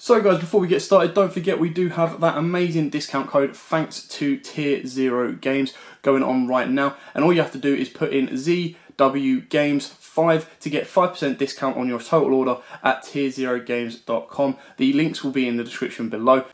So guys, before we get started, don't forget we do have that amazing discount code thanks to Tier 0 Games going on right now. And all you have to do is put in ZW Games 5 to get 5% discount on your total order at tier0games.com. The links will be in the description below.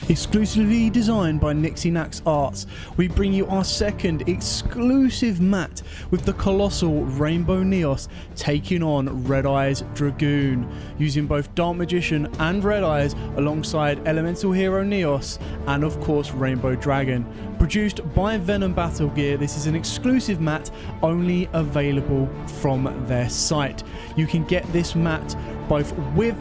Exclusively designed by Nixie Nax Arts, we bring you our second exclusive mat with the colossal Rainbow Neos taking on Red Eyes Dragoon, using both Dark Magician and Red Eyes alongside Elemental Hero Neos and of course Rainbow Dragon. Produced by Venom Battle Gear, this is an exclusive mat only available from their site. You can get this mat both with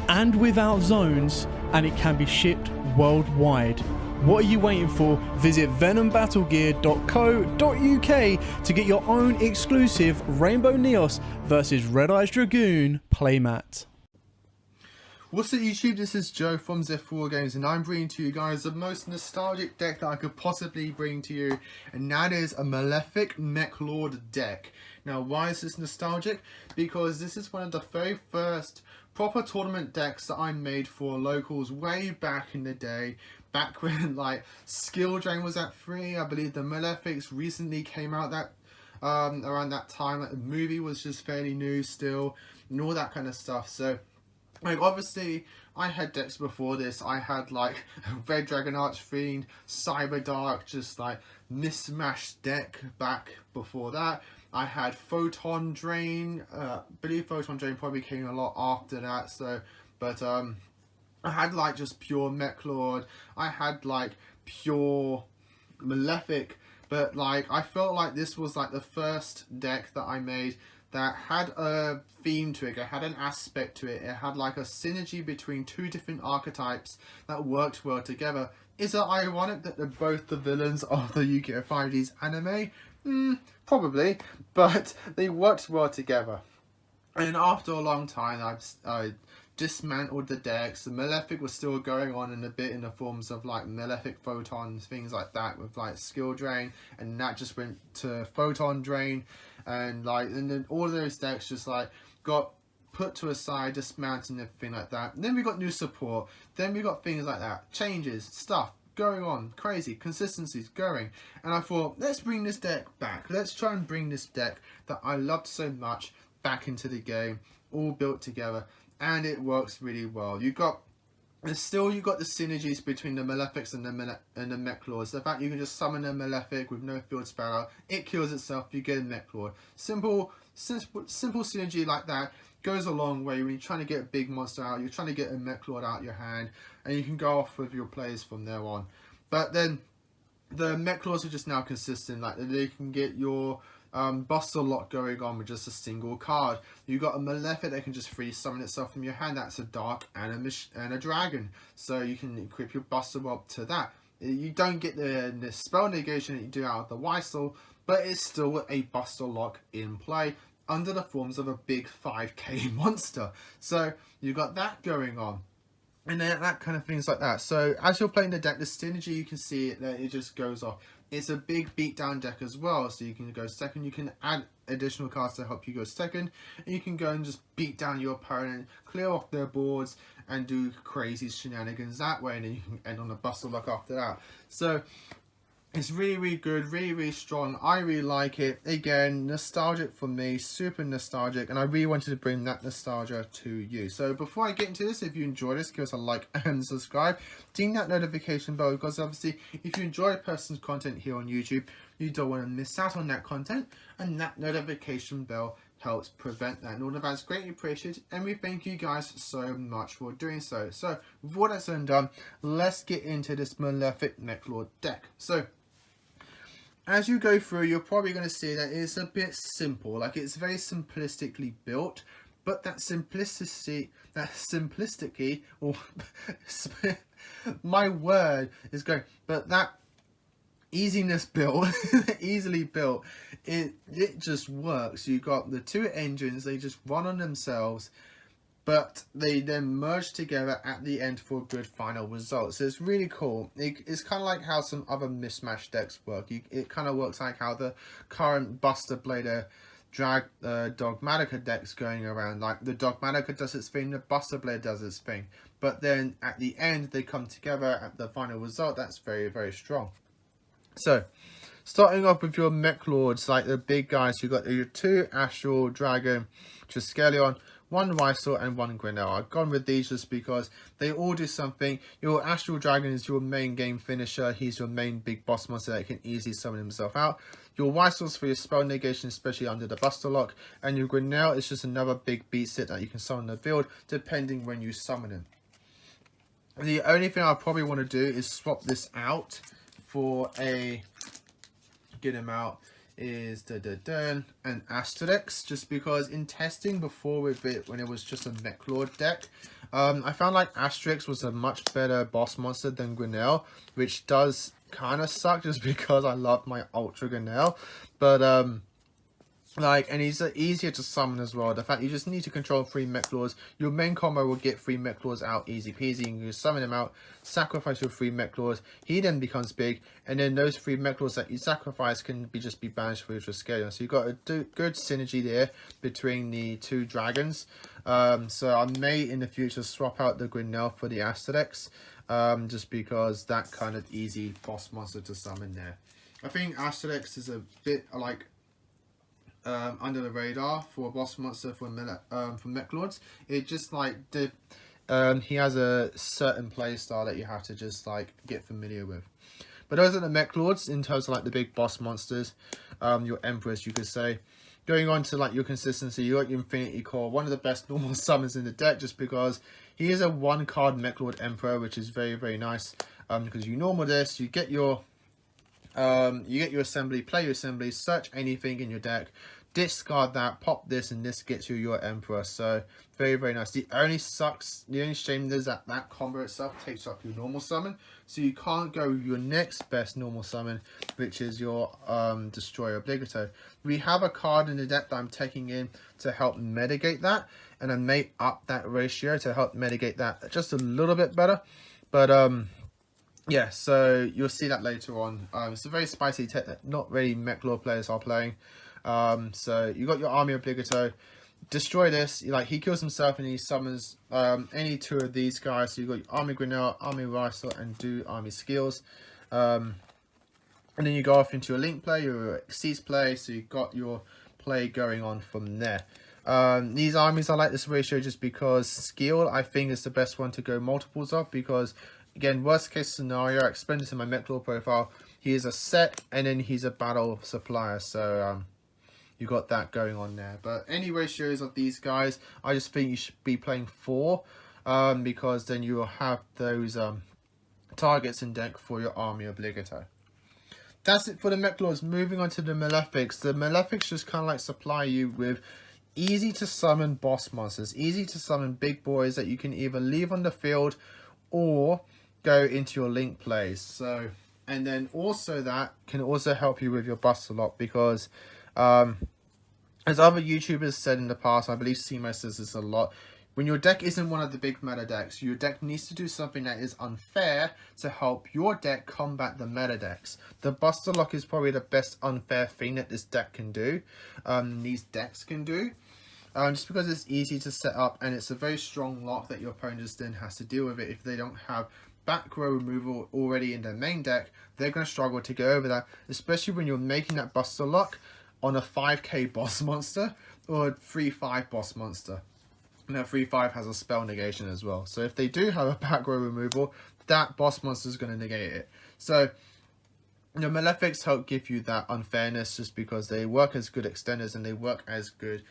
and without zones, and it can be shipped worldwide. What are you waiting for? Visit venombattlegear.co.uk to get your own exclusive Rainbow Neos versus Red Eyes Dragoon playmat. What's up YouTube, this is Joe from Z4 Games and I'm bringing to you guys the most nostalgic deck that I could possibly bring to you, and that is a Malefic Meklord deck. Now why is this nostalgic? Because this is one of the very first proper tournament decks that I made for locals way back in the day, back when like Skill Drain was at free. I believe the Malefics recently came out that around that time, like the movie was just fairly new still and all that kind of stuff. So like obviously I had decks before this. I had like Red Dragon Archfiend, Cyber Dark, just like mismatched deck back before that. I had Photon Drain. I believe Photon Drain probably came a lot after that. So, but I had like just pure Meklord. I had like pure Malefic. But like I felt like this was like the first deck that I made that had a theme to it. It had an aspect to it. It had like a synergy between two different archetypes that worked well together. Is it ironic that they're both the villains of the Yugioh 5D's anime? Probably, but they worked well together. And after a long time, I dismantled the decks. The Malefic was still going on in a bit in the forms of like Malefic Photons, things like that, with like Skill Drain, and that just went to Photon Drain, and then all of those decks just like got put to a side, dismantled and everything like that. And then we got new support, then we got things like that, changes, stuff going on, crazy, consistencies going, and I thought, let's bring this deck back. Let's try and bring this deck that I loved so much back into the game, all built together, and it works really well. You got the synergies between the Malefics and the Meklords. The fact you can just summon a Malefic with no field spell, it kills itself, you get a Meklord. Simple synergy like that goes a long way when you're trying to get a big monster out, you're trying to get a Meklord out of your hand, and you can go off with your plays from there on. But then the Meklords are just now consistent, like they can get your Buster Lock going on with just a single card. You got a Malefic that can just free summon itself from your hand. That's a Dark and a Dragon, so you can equip your Buster Lock to that. You don't get the spell negation that you do out of the Weisel, but it's still a Buster Lock in play under the forms of a big 5k monster. So you got that going on, and then that kind of things like that. So as you're playing the deck, the synergy, you can see it that it just goes off. It's a big beatdown deck as well, so you can go second, you can add additional cards to help you go second, and you can go and just beat down your opponent, clear off their boards, and do crazy shenanigans that way, and then you can end on a Buster Lock after that. So it's really, really good, really, really strong. I really like it. Again, nostalgic for me, super nostalgic, and I really wanted to bring that nostalgia to you. So before I get into this, if you enjoy this, give us a like and subscribe. Ding that notification bell, because obviously if you enjoy a person's content here on YouTube, you don't want to miss out on that content, and that notification bell helps prevent that, and all of that's greatly appreciated, and we thank you guys so much for doing so. So with all that's done, let's get into this Malefic Meklord deck. So as you go through, you're probably going to see that it's a bit simple, like it's very simplistically built, but that simplicity, or my word is going, but that easiness built, easily built, it just works. You got the two engines, they just run on themselves, but they then merge together at the end for a good final result. So it's really cool. It's kind of like how some other mismatched decks work. It kind of works like how the current Buster Blader Dogmatica decks going around. Like the Dogmatica does its thing, the Buster Blade does its thing. But then at the end, they come together at the final result. That's very, very strong. So, starting off with your Meklords, like the big guys, you've got your 2 Astral Dragon, Triskelion, 1 Rysel, and 1 Grinnell. I've gone with these just because they all do something. Your Astral Dragon is your main game finisher. He's your main big boss monster that can easily summon himself out. Your Rysel's for your spell negation, especially under the Buster Lock. And your Grinnell is just another big beast that you can summon in the field, depending when you summon him. The only thing I probably want to do is swap this out for a... get him out is an Asterix, just because in testing before with it when it was just a Meklord deck, I found like Asterix was a much better boss monster than Grinnell, which does kind of suck just because I love my Ultra Grinnell, but like, and he's easier to summon as well. The fact you just need to control 3 Meklords. Your main combo will get 3 Meklords out easy peasy. You can summon him out, sacrifice your 3 Meklords. He then becomes big, and then those 3 Meklords that you sacrifice can just be banished for your Triskelion. So you've got a good synergy there between the 2 dragons. So I may in the future swap out the Grinnell for the Asterix, just because that kind of easy boss monster to summon there. I think Asterix is a bit like under the radar for a boss monster for Meklords. It just like he has a certain play style that you have to just like get familiar with. But those are the Meklords in terms of like the big boss monsters, your Empress you could say. Going on to like your consistency, you got your Infinity Core, one of the best normal summons in the deck, just because he is a 1-card Meklord Emperor, which is very, very nice. Because you normal this, you get your assembly, play your assembly, search anything in your deck, discard that, pop this, and this gets you your Emperor. So very, very nice. The only shame is that that combo itself takes up your normal summon, so you can't go your next best normal summon, which is your Destroyer Obligatory. We have a card in the deck that I'm taking in to help mitigate that, and I may up that ratio to help mitigate that just a little bit better. But yeah, so you'll see that later on. It's a very spicy tech that not really Meklord players are playing. So you got your Army Obligatory. Destroy this. Like, he kills himself and he summons any 2 of these guys. So you got your Army Grinnell, Army Rysel, and do Army Skills. And then you go off into your Link play, your Cease play. So you've got your play going on from there. These armies, I like this ratio just because skill, I think, is the best one to go multiples of, because again, worst case scenario, I expend this in my Meklord profile. He is a set and then he's a battle supplier. So you got that going on there. But any ratios of these guys, I just think you should be playing 4, because then you will have those targets in deck for your Army Obligatory. That's it for the Meklords. Moving on to the Malefics. The Malefics just kind of like supply you with easy to summon boss monsters, easy to summon big boys that you can either leave on the field or go into your Link plays. So, and then also that can also help you with your Buster Lock, because as other YouTubers said in the past, I believe CMO says this a lot, when your deck isn't one of the big meta decks, your deck needs to do something that is unfair to help your deck combat the meta decks. The Buster Lock is probably the best unfair thing that this deck can do, these decks can do. Just because it's easy to set up and it's a very strong lock that your opponent just then has to deal with it. If they don't have back row removal already in their main deck, they're going to struggle to go over that, especially when you're making that Buster Lock on a 5k boss monster or a 3-5 boss monster. And that 3-5 has a spell negation as well. So if they do have a back row removal, that boss monster is going to negate it. So the Malefics help give you that unfairness, just because they work as good extenders and they work as good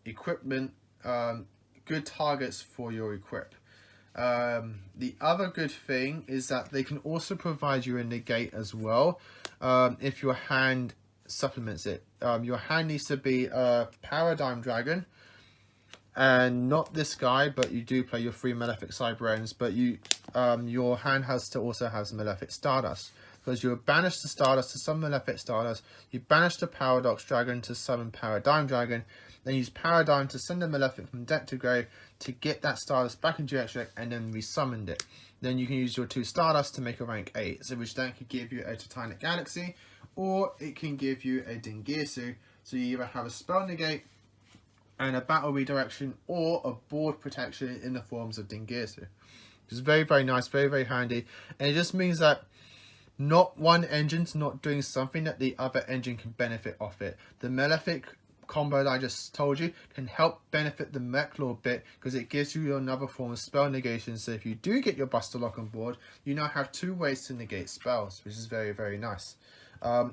equipment, good targets for your equip. The other good thing is that they can also provide you a negate as well, if your hand supplements it. Your hand needs to be a Paradigm Dragon, and not this guy, but you do play your 3 Malefic Cyberends, but you your hand has to also have Malefic Stardust, because you banish the Stardust to summon Malefic Stardust, you banish the Paradox Dragon to summon Paradigm Dragon, then use Paradigm to send a Malefic from deck to grave to get that Stardust back into your extra deck, and then resummoned it. Then you can use your 2 Stardust to make a rank 8, so which then could give you a Titanic Galaxy, or it can give you a Dingirsu So you either have a spell negate and a battle redirection, or a board protection in the forms of Dingirsu. Which is very, very nice, very, very handy. And it just means that not one engine's not doing something that the other engine can benefit off it. The Malefic combo that I just told you can help benefit the Meklord bit, because it gives you another form of spell negation. So if you do get your Buster Lock on board, you now have 2 ways to negate spells, which is very, very nice.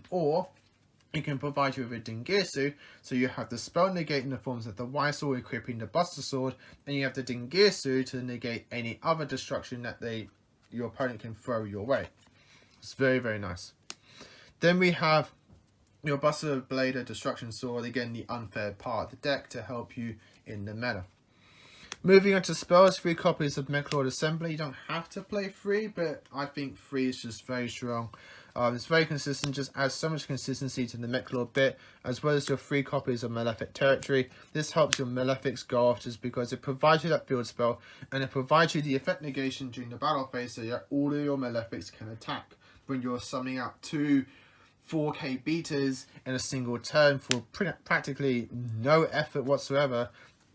Or it can provide you with a Dingirsu, so you have the spell negate in the forms of the Y Sword equipping the Buster Sword, and you have the Dingirsu to negate any other destruction that your opponent can throw your way. It's very, very nice. Then we have your Buster Blade or Destruction Sword, again the unfair part of the deck to help you in the meta. Moving on to spells, 3 copies of Meklord Assembly. You don't have to play 3, but I think 3 is just very strong. It's very consistent, just adds so much consistency to the Meklord bit, as well as your 3 copies of Malefic Territory. This helps your Malefics go off just because it provides you that field spell, and it provides you the effect negation during the battle phase, so that all of your Malefics can attack when you're summoning out 2 4k beaters in a single turn for practically no effort whatsoever.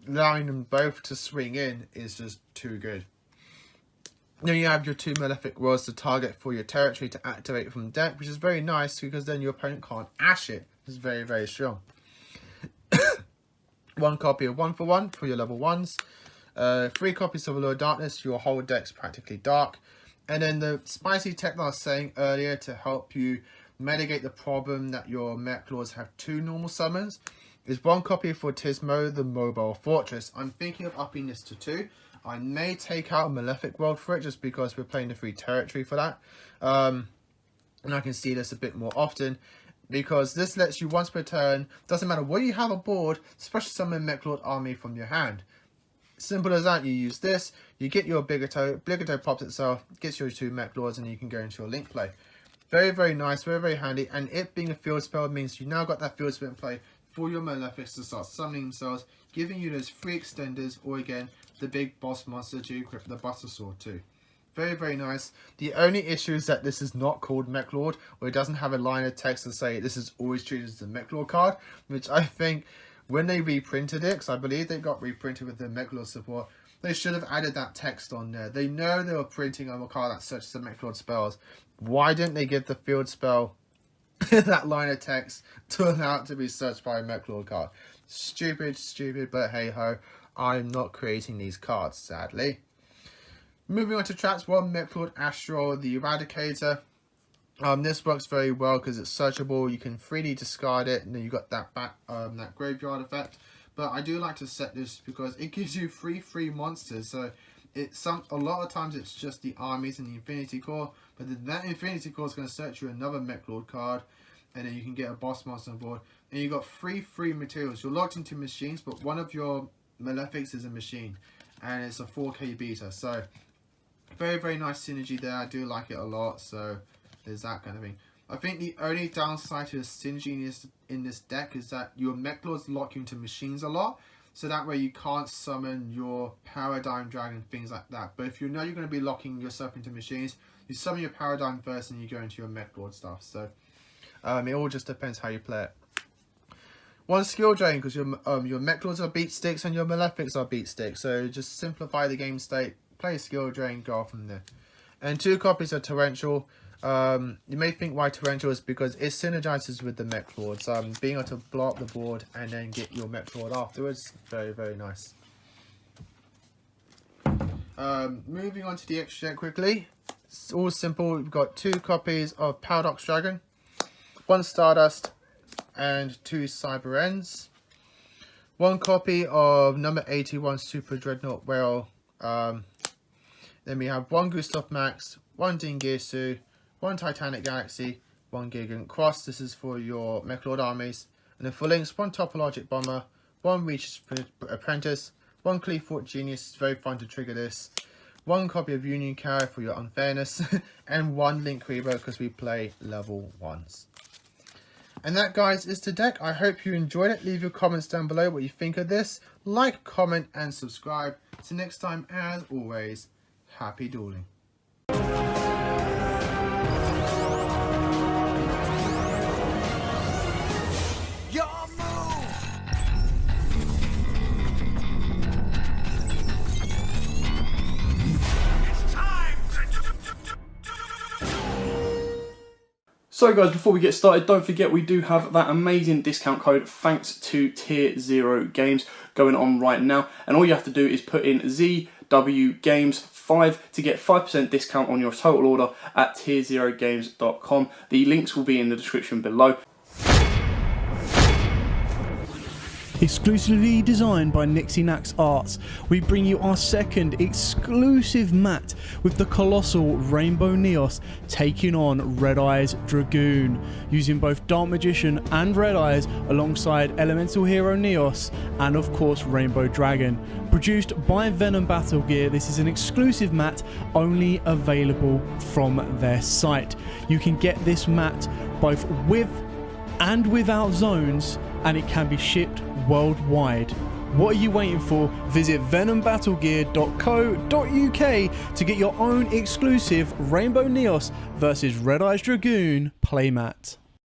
Allowing them both to swing in is just too good. Then you have your 2 Malefic Roars to target for your territory to activate from deck, which is very nice because then your opponent can't ash it. It's very, very strong. 1 copy of 1-for-1 for your level 1s. 3 copies of Allure Darkness, your whole deck's practically dark. And then the spicy tech that I was saying earlier to help you mitigate the problem that your Meklords have 2 normal summons is 1 copy for Tismo, the Mobile Fortress. I'm thinking of upping this to 2. I may take out a Malefic World for it just because we're playing the free territory for that. And I can see this a bit more often because this lets you once per turn, doesn't matter what you have on board, special summon Meklord army from your hand. Simple as that. You use this, you get your Bigger Toe pops itself, gets your 2 Meklords, and you can go into your link play. Very, very nice, very, very handy. And it being a field spell means you now got that field spell in play for your Malefics to start summoning themselves, giving you those 3 extenders, or again, the big boss monster to equip the Buster Sword too. Very, very nice. The only issue is that this is not called Meklord, or it doesn't have a line of text to say this is always treated as a Meklord card, which I think when they reprinted it, because I believe they got reprinted with the Meklord support, they should have added that text on there. They know they were printing on a card that searches the Meklord spells. Why didn't they give the field spell that line of text to allow it to be searched by a Meklord card? Stupid, stupid, but hey ho, I'm not creating these cards, sadly. Moving on to traps, 1 Meklord Astral, the Eradicator. This works very well because it's searchable. You can freely discard it, and then you got that that graveyard effect. But I do like to set this because it gives you 3 free monsters. So a lot of times it's just the armies and the Infinity Core, but then that Infinity Core is going to search you another Meklord card, and then you can get a boss monster on board. And you got 3 free materials. You're locked into machines, but one of your Malefics is a machine, and it's a 4k beta. So very, very nice synergy there. I do like it a lot. So there's that kind of thing. I think the only downside to the synergy in this deck is that your Meklords lock you into machines a lot. So that way you can't summon your Paradigm Dragon, things like that. But if you know you're going to be locking yourself into machines, you summon your Paradigm first and you go into your Meklord stuff. So it all just depends how you play it. 1 skill drain, because your Meklords are beat sticks and your Malefics are beat sticks. So just simplify the game state, play skill drain, go off from there. And 2 copies of Torrential. You may think why Torrential is because it synergizes with the Meklords. Being able to blow up the board and then get your Meklord afterwards, very, very nice. Moving on to the extra deck quickly. It's all simple. We've got 2 copies of Paradox Dragon, 1 Stardust, and 2 Cyber Ends. 1 copy of number 81 Super Dreadnought Whale. Then we have 1 Gustav Max, 1 Dingirsu, 1 Titanic Galaxy, 1 Gigant Cross. This is for your Meklord armies. And then for links, 1 Topologic Bomber, 1 Reach Apprentice, 1 Cleefort Genius. It's very fun to trigger this. 1 copy of Union Carrier for your unfairness, and 1 Link Reaver because we play level 1s. And that, guys, is the deck. I hope you enjoyed it. Leave your comments down below what you think of this. Like, comment, and subscribe. Till next time, as always, happy dueling. Your So guys, before we get started, don't forget we do have that amazing discount code thanks to Tier 0 Games going on right now. And all you have to do is put in ZW Games 5 to get 5% discount on your total order at tier0games.com. The links will be in the description below. Exclusively designed by Nixinax Arts, we bring you our second exclusive mat with the colossal Rainbow Neos taking on Red Eyes Dragoon, using both Dark Magician and Red Eyes alongside Elemental Hero Neos and of course Rainbow Dragon. Produced by Venom Battle Gear, this is an exclusive mat only available from their site. You can get this mat both with and without zones, and it can be shipped worldwide. What are you waiting for? Visit venombattlegear.co.uk to get your own exclusive Rainbow Neos versus Red Eyes Dragoon playmat.